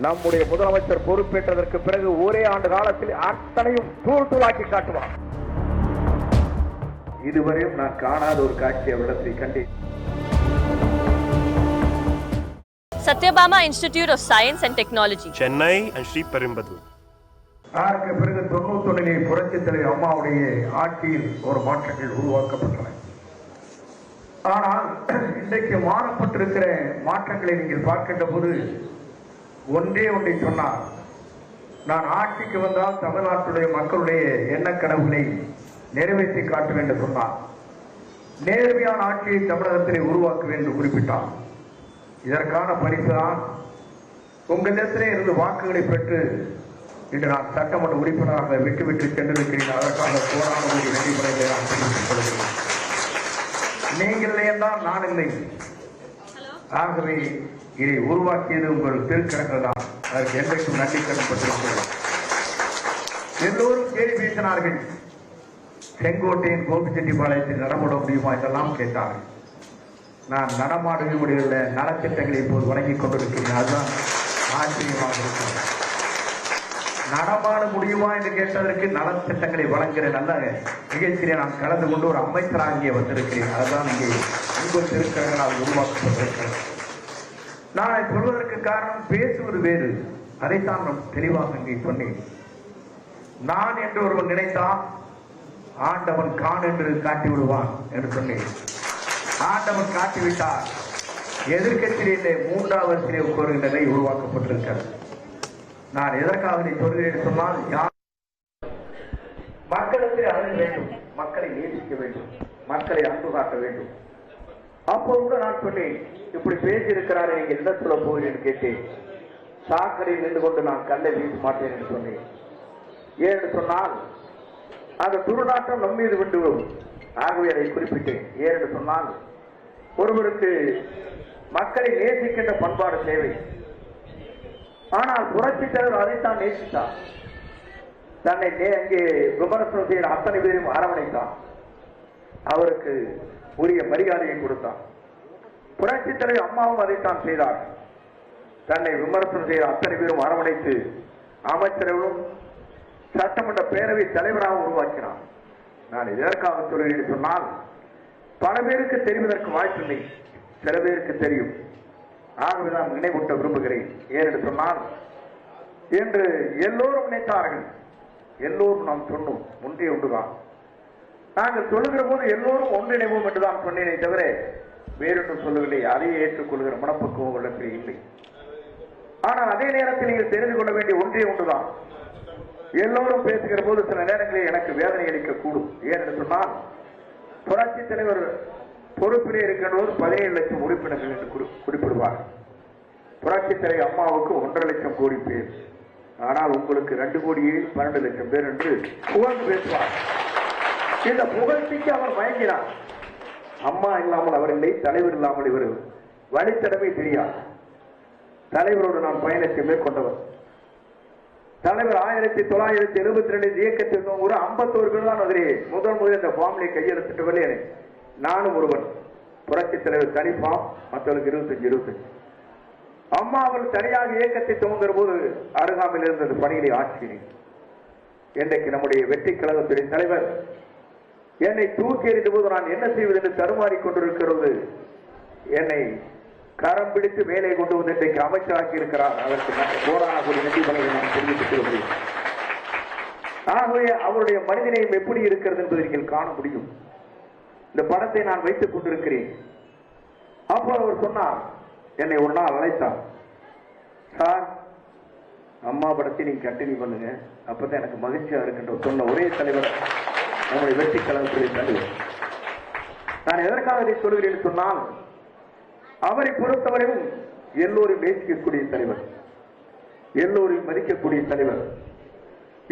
நம்முடைய முதலமைச்சர் பொறுப்பேற்றதற்கு பிறகு ஒரே ஆண்டு காலத்தில் அத்தனையும் தூள் தூளாக்கி காட்டுவார். இதுவரையும் நான் காணாத ஒரு காட்சி அவரிடத்தில் கண்டேன். Satyabama Institute of Science and Technology, Chennai and Sri Perumbudur. அதற்கு பிறகு 91 புரட்சித் தலைவர் அம்மாவுடைய ஆட்சியில் ஒரு மாற்றங்கள் உருவாக்கப்பட்டன. ஆனால் இன்றைக்கு மாறப்பட்டிருக்கிற மாற்றங்களை நீங்கள் பார்க்கின்ற போது ஒன்றே ஒன்றை சொன்னார். நான் ஆட்சிக்கு வந்தால் தமிழ்நாட்டுடைய மக்களுடைய எண்ண கனவுகளை நிறைவேற்றி காட்டுவேன் என்று சொன்னார். நேர்மையான ஆட்சியை தமிழகத்திலே உருவாக்குவேன் என்று குறிப்பிட்டார். இதற்கான பரிசுதான் உங்களிடத்திலே இருந்து வாக்குகளை பெற்று இன்று நான் சட்டமன்ற உறுப்பினராக விட்டு சென்றிருக்கிறேன். அதற்காக போராட ஒரு வெற்றிமுறைகளை நான் தெரிவித்துக் கொள்கிறேன். நீங்கள் என்றால் நான் இல்லை. ஆகவே இதை உருவாக்கியது உங்கள் திருக்கரங்கள் தான். அதற்கு என்றைக்கும் நன்றி கடன்பட்டிருக்கிறோம். எல்லோரும் கேள்வி பேசினார்கள். செங்கோட்டையின் கோபிச்செட்டிப்பாளையத்தில் நடமாட முடியுமா என்றெல்லாம் கேட்டார்கள். நான் நடமாடவே முடியவில்லை. நலத்திட்டங்களை இப்போது வழங்கிக் கொண்டிருக்கிறேன். அதுதான் ஆச்சரியமாக இருக்கிறது. நடமாட முடியுமா என்று கேட்டதற்கு நலத்திட்டங்களை வழங்குகிற நல்ல நிகழ்ச்சியிலே நான் கலந்து கொண்டு ஒரு அமைச்சராக இங்கே வந்திருக்கிறேன். அதுதான் இங்கே உங்கள் திருக்கரங்களால் உருவாக்கப்பட்டிருக்கிறது. நான் சொல்வதற்கு காரணம் பேசுவது வேறு. அதைத்தான் நான் தெளிவாக இங்கே சொன்னேன். நான் என்று ஒருவன் நினைத்தான் ஆண்டவன் கான் என்று காட்டி விடுவான் என்று சொன்னேன். ஆண்டவன் காட்டிவிட்டார். எதிர்கட்சியிலே 3வது வரிசையிலே உட்காருகின்ற நிலை உருவாக்கப்பட்டிருக்கிறது. நான் எதற்காக இதை சொல்கிறேன் சொன்னால், மக்களுக்கு அணுக வேண்டும், மக்களை நேசிக்க வேண்டும், மக்களை அன்பு காட்ட வேண்டும். அப்போது கூட நான் சொன்னேன், இப்படி பேசியிருக்கிறாரே நீங்க என்ன சொல்ல போகிறேன் கேட்டேன். சாக்கடையில் நின்று கொண்டு நான் கல்லை வீச மாட்டேன் என்று சொன்னேன். ஏன்னு சொன்னால் அந்த துர்நாற்றம் நம் மீது விட்டு வரும். ஆகவே அதை குறிப்பிட்டேன். ஏன்னு சொன்னால் ஒருவருக்கு மக்களை நேசிக்கின்ற பண்பாடு தேவை. ஆனால் புரட்சித் தலைவர் அதைத்தான் நேசித்தார். தன்னை அங்கே விமர்சனம் செய்கிற அத்தனை பேரையும் அரவணைத்தார். அவருக்கு உரிய மரியாதையை கொடுத்தார். புரட்சித் தலைவர் அம்மாவும் அதைத்தான் செய்தார். தன்னை விமர்சனம் செய்கிற அத்தனை பேரும் அரவணைத்து அமைச்சர்களும் சட்டமன்ற பேரவை தலைவராக உருவாக்கினார். நான் இதற்காக சொல்கிறேன் சொன்னால், பல பேருக்கு தெரிவதற்கு வாய்ப்பில்லை, சில பேருக்கு தெரியும். ஆகவே நான் நினைவூட்ட விரும்புகிறேன். ஏனென்று சொன்னால், என்று எல்லோரும் நினைத்தார்கள். எல்லோரும் நாம் சொன்னோம் ஒன்றே ஒன்றுதான். நாங்கள் சொல்லுகிற போது எல்லோரும் ஒன்றிணைவோம் என்றுதான் சொன்னேனே தவிர வேறொன்றும் சொல்லவில்லை. அதையே ஏற்றுக்கொள்கிற மனப்பக்குவம் உங்களுக்கு இல்லை. ஆனால் அதே நேரத்தில் நீங்கள் தெரிந்து கொள்ள வேண்டிய ஒன்றே ஒன்றுதான். எல்லோரும் பேசுகிற போது சில நேரங்களில் எனக்கு வேதனை அளிக்கக்கூடும். ஏனென்று சொன்னால், புரட்சி தலைவர் பொறுப்பிலே இருக்கின்றோர் 17 லட்சம் உறுப்பினர்கள் என்று குறிப்பிடுவார். புரட்சி தலைவர் அம்மாவுக்கு 1.5 லட்சம் கோடி பேர். ஆனால் உங்களுக்கு 2 கோடியே 12 லட்சம் பேர் என்று புகழ்ந்து பேசுவார். இந்த புகழ்ச்சிக்கு அவர் மயங்கினார். அம்மா இல்லாமல் அவர் இல்லை, தலைவர் இல்லாமல் இவர் வழித்தடமே தெரியாது. தலைவரோடு நான் பயணத்தை மேற்கொண்டவர். தலைவர் 1972 இயக்கத்தில் ஒரு 51 பேர் தான் அதிலே முதல் இந்த ஃபார்ம்லை கையெழுத்திட்டவர்களே நானும் ஒருவன். புரட்சி தலைவர் தனி ஃபார்ம், மற்றவர்களுக்கு 25. அம்மா அவர்கள் தனியாக இயக்கத்தை துவங்குகிற போது அருகாமையில் இருந்தது பணியிலே ஆட்சியினை. இன்றைக்கு நம்முடைய வெற்றி கழகத்துடைய தலைவர் என்னை தூக்கி எறிந்த போது நான் என்ன செய்வது என்று தருமாறி கொண்டிருக்கிறது. என்னை கரம் பிடித்து மேலே கொண்டு வந்து இன்றைக்கு அமைச்சராக்கி இருக்கிறார். அதற்கு போராட கூடிய நன்றிகளை நான் தெரிவித்துக் கொள்கிறேன். ஆகவே அவருடைய மனிதநேயம் எப்படி இருக்கிறது என்பதை நீங்கள் காண முடியும். இந்த படத்தை நான் வைத்துக் கொண்டிருக்கிறேன். அப்போ அவர் சொன்னார், என்னை ஒரு நாள் அழைத்தார். சார், அம்மா படத்தை நீங்க கண்டினியூ பண்ணுங்க, அப்பதான் எனக்கு மகிழ்ச்சியா இருக்கின்ற சொன்ன ஒரே தலைவர் நம்முடைய வெற்றி கழகத்துடைய தலைவர். நான் எதற்காக இதை சொல்கிறேன் சொன்னால், அவரை பொறுத்தவரையும் எல்லோரும் நேசிக்கக்கூடிய தலைவர், எல்லோரையும் மதிக்கக்கூடிய தலைவர்,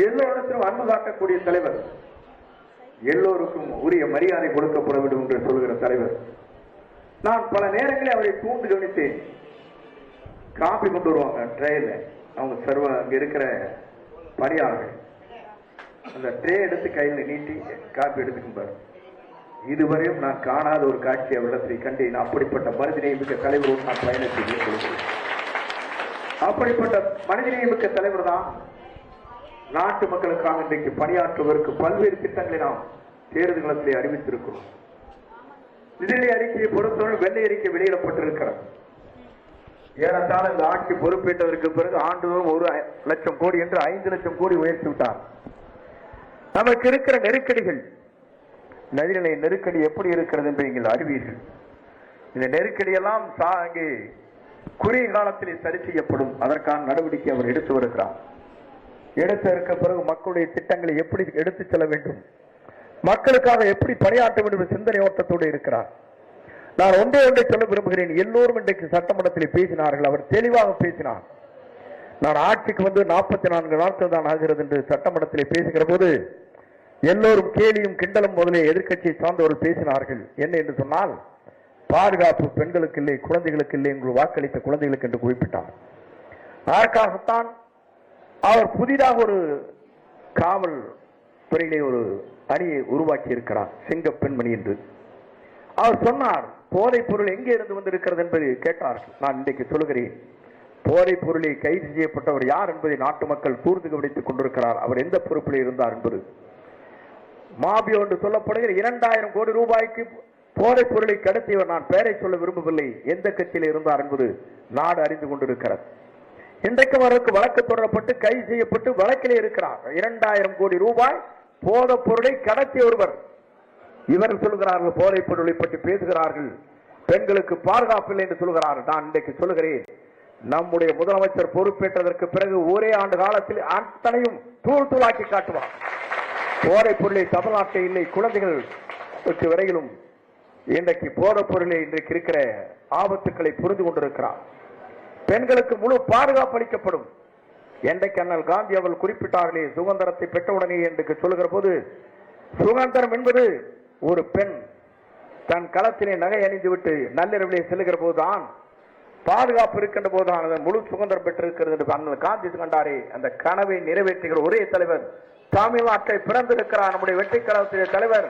எல்லோரிடத்திலும் அன்பு காட்டக்கூடிய தலைவர், எல்லோருக்கும் உரிய மரியாதை கொடுக்கப்பட வேண்டும் என்று சொல்கிற தலைவர். நான் பல நேரங்களில் அவரை தூண்டு கவனித்தேன். காப்பி கொண்டு வருவாங்க ட்ரேல, அவங்க சர்வ அங்க இருக்கிற பணியாளர்கள் அந்த ட்ரே எடுத்து கையில் நீட்டி காப்பி எடுத்துக்கும்பார். இதுவரையும் நான் காணாத ஒரு காட்சி அவரிடத்தை கண்டேன். அப்படிப்பட்ட மனிதனை மிக்க தலைவரோடு நான் பயணத்தை மேற்கொள்கிறேன். அப்படிப்பட்ட மனிதநேயமிக்க தலைவர் தான் நாட்டு மக்களுக்காக இன்றைக்கு பணியாற்றுவதற்கு பல்வேறு திட்டங்களை நாம் தேர்தல் களத்திலே அறிவித்திருக்கிறோம். நிதிநிலை அறிக்கையை பொறுத்தவரை வெள்ளை அறிக்கை வெளியிடப்பட்டிருக்கிறது. ஏறத்தாழ இந்த ஆட்சி பொறுப்பேற்றதற்கு பிறகு ஆண்டுதோறும் 1,00,000 கோடி என்று 5 லட்சம் கோடி உயர்த்தி விட்டார். நமக்கு இருக்கிற நெருக்கடிகள், நிதிநிலை நெருக்கடி எப்படி இருக்கிறது என்று நீங்கள் அறிவீர்கள். இந்த நெருக்கடியெல்லாம் அங்கே குறுகிய காலத்திலே சரி செய்யப்படும். அதற்கான நடவடிக்கை அவர் எடுத்து வருகிறார். எடுத்து இருக்க பிறகு மக்களுடைய திட்டங்களை எப்படி எடுத்துச் செல்ல வேண்டும், மக்களுக்காக எப்படி பணியாற்ற வேண்டும் சிந்தனை ஓட்டத்தோடு இருக்கிறார். நான் ஒன்றை சொல்ல விரும்புகிறேன். எல்லோரும் இன்றைக்கு சட்டமன்றத்தில் பேசினார்கள். அவர் தெளிவாக பேசினார். நான் ஆட்சிக்கு வந்து 44 நாட்கள் தான் ஆகிறது என்று சட்டமன்றத்தில் பேசுகிற போது எல்லோரும் கேலியும் கிண்டலும் முதலே எதிர்க்கட்சியை சார்ந்தவர்கள் பேசினார்கள். என்ன என்று சொன்னால், பாதுகாப்பு பெண்களுக்கு இல்லை, குழந்தைகளுக்கு இல்லை என்று வாக்களித்த குழந்தைகளுக்கு என்று குறிப்பிட்டார். அதற்காகத்தான் அவர் புதிதாக ஒரு காவல் துறையிலே ஒரு அணியை உருவாக்கி இருக்கிறார், சிங்க பெண்மணி என்று. அவர் சொன்னார், போதைப் பொருள் எங்கே இருந்து வந்திருக்கிறது என்பதை கேட்டார்கள். நான் இன்றைக்கு சொல்கிறேன், போதைப் பொருளை கைது செய்யப்பட்டவர் யார் என்பதை நாட்டு மக்கள் கூர்ந்து கவனித்துக் கொண்டிருக்கிறார். அவர் எந்த பொறுப்பில் இருந்தார் என்பது. மாபியோ என்று சொல்லப்படுகிற 2000 கோடி ரூபாய்க்கு போதைப் பொருளை கடத்தியவர், நான் பெயரை சொல்ல விரும்பவில்லை, எந்த கட்சியில் இருந்தார் என்பது நாடு அறிந்து கொண்டிருக்கிறது. இன்றைக்கும் அவருக்கு வழக்கு தொடரப்பட்டு கைது செய்யப்பட்டு வழக்கிலே இருக்கிறார். 2000 கோடி ரூபாய் போதைப் பொருளை கடத்திய ஒருவர். இவர்கள் சொல்கிறார்கள், போதைப் பொருளை பற்றி பேசுகிறார்கள், பெண்களுக்கு பாதுகாப்பு இல்லை என்று சொல்கிறார்கள். நான் இன்றைக்கு சொல்லுகிறேன், நம்முடைய முதலமைச்சர் பொறுப்பேற்றதற்கு பிறகு ஒரே ஆண்டு காலத்தில் அத்தனையும் தூள் தூளாக்கி காட்டுவார். போதைப் பொருளை தமிழ்நாட்டில் இல்லை, குழந்தைகள் வரையிலும் இன்றைக்கு போதைப் பொருளை இன்றைக்கு இருக்கிற ஆபத்துக்களை புரிந்து கொண்டிருக்கிறார். பெண்களுக்கு முழு பாதுகாப்பு அளிக்கப்படும். என்றைக்கு அண்ணல் காந்தி அவர்கள் குறிப்பிட்டார்களே, சுதந்திரத்தை பெற்றவுடனே என்று சொல்லுகிற போது, சுதந்திரம் என்பது ஒரு பெண் தன் களத்திலே நகை அணிந்து விட்டு நள்ளிரவிலே செல்லுகிற போதுதான், பாதுகாப்பு இருக்கின்ற போதுதான் அதன் முழு சுதந்திரம் பெற்றிருக்கிறது என்று அண்ணல் காந்தி கண்டாரே. அந்த கனவை நிறைவேற்றுகிற ஒரே தலைவர் தமிழ்நாட்டை பிறந்திருக்கிறார், நம்முடைய வெற்றி கழகத்திலே தலைவர்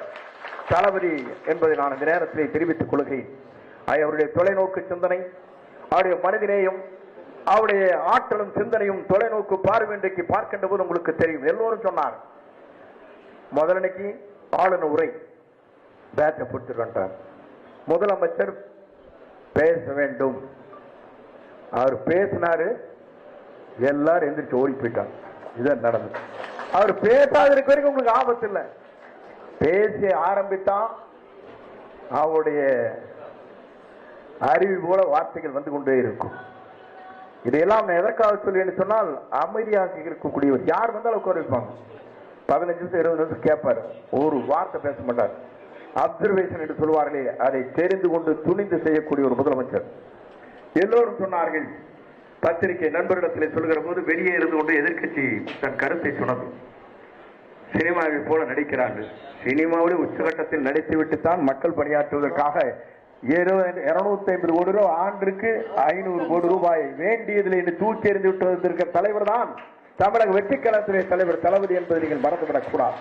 தளபதி என்பதை நான் இந்த நேரத்திலே தெரிவித்துக் கொள்கிறேன். அவருடைய தொலைநோக்கு சிந்தனை, அவருடைய மனிதநேயம், அவருடைய ஆற்றலும் சிந்தனையும் தொலைநோக்கு பார்வை இன்றைக்கு பார்க்கின்ற போது உங்களுக்கு தெரியும். எல்லோரும் சொன்னார், முதலனைக்கு ஆளுநர் உரை பேச்சை பிடிச்சிருக்கார், முதலமைச்சர் பேச வேண்டும். அவர் பேசினாரு, எல்லாரும் எந்திரிச்சு ஓடி போயிட்டாங்க. இதான் நடந்தது. அவர் பேசாத இருக்க வரைக்கும் உங்களுக்கு ஆபத்து இல்லை. பேசி ஆரம்பித்தான் அவருடைய அறிவு போல வார்த்தைகள் வந்து கொண்டே இருக்கும். இதையெல்லாம் நான் எதற்காக சொல்லி சொன்னால், அமைதியாக இருக்கக்கூடியவர் யார் வந்தாலும் உட்கார வைப்பாங்க. 15 நிமிஷம் 20 நிமிஷம் கேட்பார், ஒரு வார்த்தை பேச மாட்டார். அப்சர்வேஷன் என்று சொல்வார்களே, அதை தெரிந்து கொண்டு துணிந்து செய்யக்கூடிய ஒரு முதலமைச்சர். எல்லோரும் சொன்னார்கள், பத்திரிகை நண்பரிடத்தில் சொல்கிற போது வெளியே இருந்து கொண்டு எதிர்க்கட்சி தன் கருத்தை சொன்னது. சினிமாவை போல நடிக்கிறார்கள். சினிமாவில் உச்சகட்டத்தில் நடித்துவிட்டு தான் மக்கள் பணியாற்றுவதற்காக 250 கோடி ரூபாய் ஆண்டிற்கு 500 கோடி ரூபாய் வேண்டியதில் என்று தூக்கி எறிந்து விட்டு தலைவர் தான் தமிழக வெற்றி கழகத்துறை தலைவர் தளபதி என்பதை நீங்கள் மறந்துவிடக் கூடாது.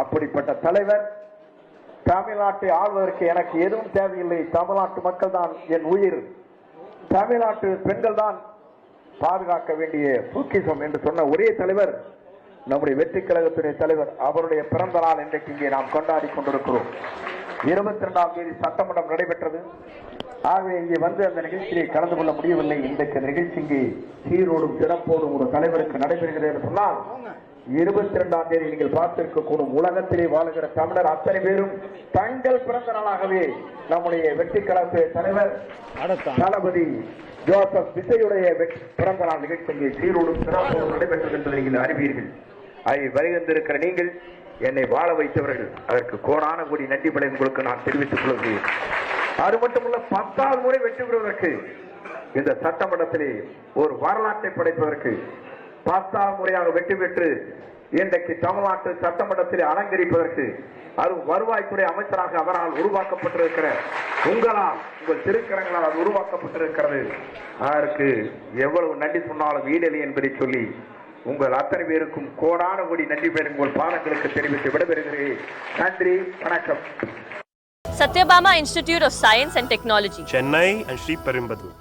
அப்படிப்பட்ட தலைவர் தமிழ்நாட்டை ஆள்வதற்கு எனக்கு எதுவும் தேவையில்லை, தமிழ்நாட்டு மக்கள் தான் என் உயிர், தமிழ்நாட்டு பெண்கள் தான் பாதுகாக்க வேண்டிய பொக்கிஷம் என்று சொன்ன ஒரே தலைவர் நம்முடைய வெற்றி கழகத்துடைய தலைவர். அவருடைய பிறந்த நாள் இன்றைக்கு இங்கே நாம் கொண்டாடி கொண்டிருக்கிறோம். 22ஆம் தேதி சட்டமன்றம் நடைபெற்றது. ஆகவே இங்கே வந்து அந்த நிகழ்ச்சியை கலந்து கொள்ள முடியவில்லை. இன்றைக்கு நிகழ்ச்சி இங்கே சீரோடும் சிறப்போடும் ஒரு தலைவருக்கு நடைபெறுகிறது என்று சொன்னால், 22ஆம் தேதி நீங்கள் பார்த்திருக்கக்கூடும் உலகத்திலே வாழுகிற தமிழர் அத்தனை பேரும் தங்கள் பிறந்த நாளாகவே நம்முடைய வெற்றி கழகத்துடைய தலைவர் தளபதி ஜோசப் விஜயுடைய பிறந்த நாள் நிகழ்ச்சி இங்கே சீரோடும் சிறப்போடும் நடைபெற்றது என்பதை நீங்கள் அறிவீர்கள். அதை வருகின்றிருக்கிற நீங்கள், என்னை வாழ வைத்தவர்கள், அதற்கு கோடான கோடி நன்றிகளை உங்களுக்கு நான் தெரிவித்துக் கொள்கிறேன். அது மட்டுமல்ல, 10வது முறை வெற்றி பெறுவதற்கு இந்த சட்டமன்றத்திலே ஒரு வரலாற்றை படைப்பதற்கு 10வது முறையாக வெற்றி பெற்று இன்றைக்கு தமிழ்நாட்டு சட்டமன்றத்திலே அலங்கரிப்பதற்கு, அது வருவாய்த்துறை அமைச்சராக அவரால் உருவாக்கப்பட்டிருக்கிற உங்களால், உங்கள் திருக்கரங்களால் அது உருவாக்கப்பட்டிருக்கிறது. அதற்கு எவ்வளவு நன்றி சொன்னாலும் ஈடலி என்பதை சொல்லி உங்கள் அத்தனை பேருக்கும் கோடான கோடி நன்றி பேர் உங்கள் பாதங்களுக்கு தெரிவித்து விடைபெறுகிறேன். நன்றி, வணக்கம். Satyabama Institute of Science and Technology, Chennai and Sri Perumbadur.